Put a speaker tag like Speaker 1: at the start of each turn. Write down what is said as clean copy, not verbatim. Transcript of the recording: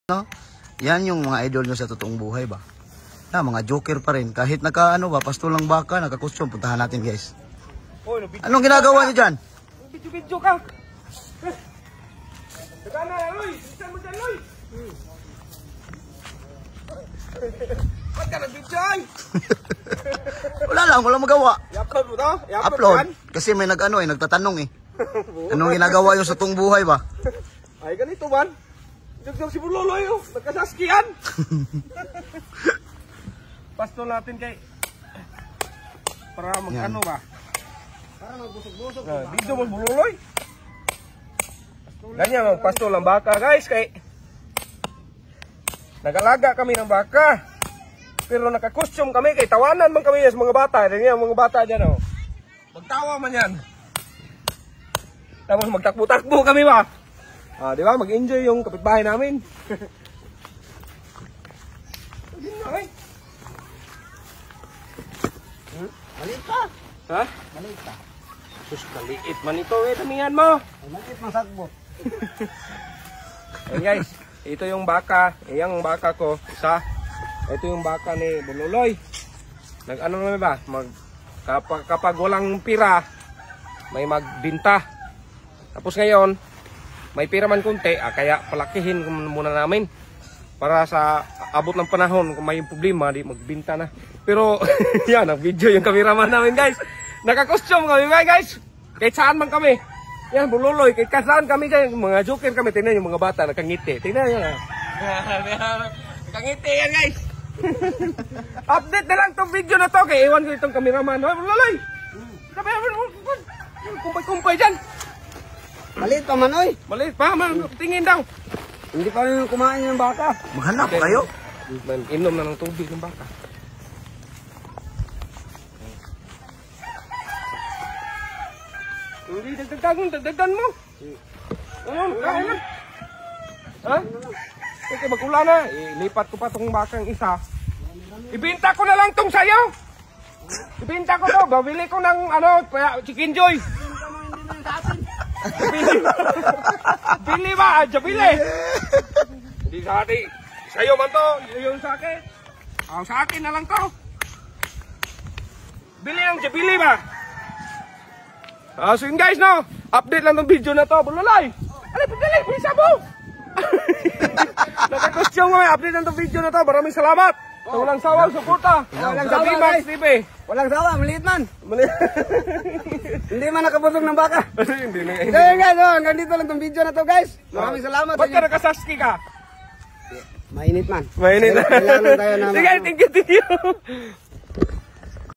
Speaker 1: No? Yan yung mga idol nyo sa totoong buhay ba? Na, mga joker pa rin. Kahit naka ba, pasto lang baka, nakakusyon. Puntahan natin guys. Anong ginagawa nyo dyan?
Speaker 2: Video ka. Teka na, Loy. Bisan mo dyan, Loy. Ba't ka nag-video ay?
Speaker 1: Wala magawa.
Speaker 2: I-upload mo to?
Speaker 1: Upload. Kasi may nagtatanong eh. Anong ginagawa nyo sa totoong buhay ba?
Speaker 2: Ay, ganito man. Jogjog si Buloloy, oh. Nagkasaskian. Pasto natin kay... Para mag-ano ba? Para magbusog-busog. Video mo Buloloy. Ganyan, magpasto lang baka, guys. Kay... Nagalaga kami ng baka. Pero naka-costume kami. Kay tawanan man kami sa mga bata. Ganyan, mga bata dyan, oh. Magtawa man yan. Tapos magtakbo-takbo kami ba? Di ba? Mag-enjoy yung kapitbahay namin.
Speaker 1: Maliit pa.
Speaker 2: Ha?
Speaker 1: Maliit pa.
Speaker 2: Sus, maliit man ito eh. Damihan mo.
Speaker 1: Maliit masagbo.
Speaker 2: Ayan guys, ito yung baka. Ayan yung baka ko. Isa. Ito yung baka ni Buloloy. Nag-ano naman ba? Kapag walang pira, may magbinta. Tapos ngayon, may pira man kunti, kaya palakihin muna namin. Para sa abot ng panahon, kung may problema, di magbinta na. Pero, yan, ang video yung cameraman namin, guys. Naka-costume kami, guys. Kahit saan man kami. Yan, Buloloy, kahit saan kami, guys. Mga joker kami, tingnan yung mga bata, nakangiti. Tingnan nyo na. Nakangiti yan, guys. Update na lang tong video na to, kaya iwan ko itong cameraman. Hoy, Buloloy! Kumpay-kumpay dyan.
Speaker 1: Maliit pa man, oy.
Speaker 2: Maliit pa, tingin daw.
Speaker 1: Hindi pa rin kumain ng baka. Maghanap pa kayo.
Speaker 2: Inom na ng tubig ng baka. Hindi, dagdagan mo. Ano, kain na. Ha? Kasi mag-ula na. Ilipat ko pa itong bakang isa. Ibinta ko na lang itong sayo. Ibinta ko to. Babili ko ng chicken joy. Bili ba? Bili. Hindi sa atin. Sa'yo man to. Yung sa akin. Sa akin na lang to. Bili ang bili ba? So yun guys, no? Update lang ng video na to. Buloloy. Alay, pagdali. Bisa mo. Nakakostyong kami. Update lang ng video na to. Maraming salamat. So, walang sawang suporta. Walang sawa, guys. Walang sawa. Maliit man. Hindi man nakabusog ng baka. Hindi na. So yun guys, hanggang dito lang itong video na to guys. Maraming salamat. Ba't ka nakasaski ka?
Speaker 1: Mainit man.
Speaker 2: Mainit.
Speaker 1: Kailangan tayo na.
Speaker 2: Sige, thank you.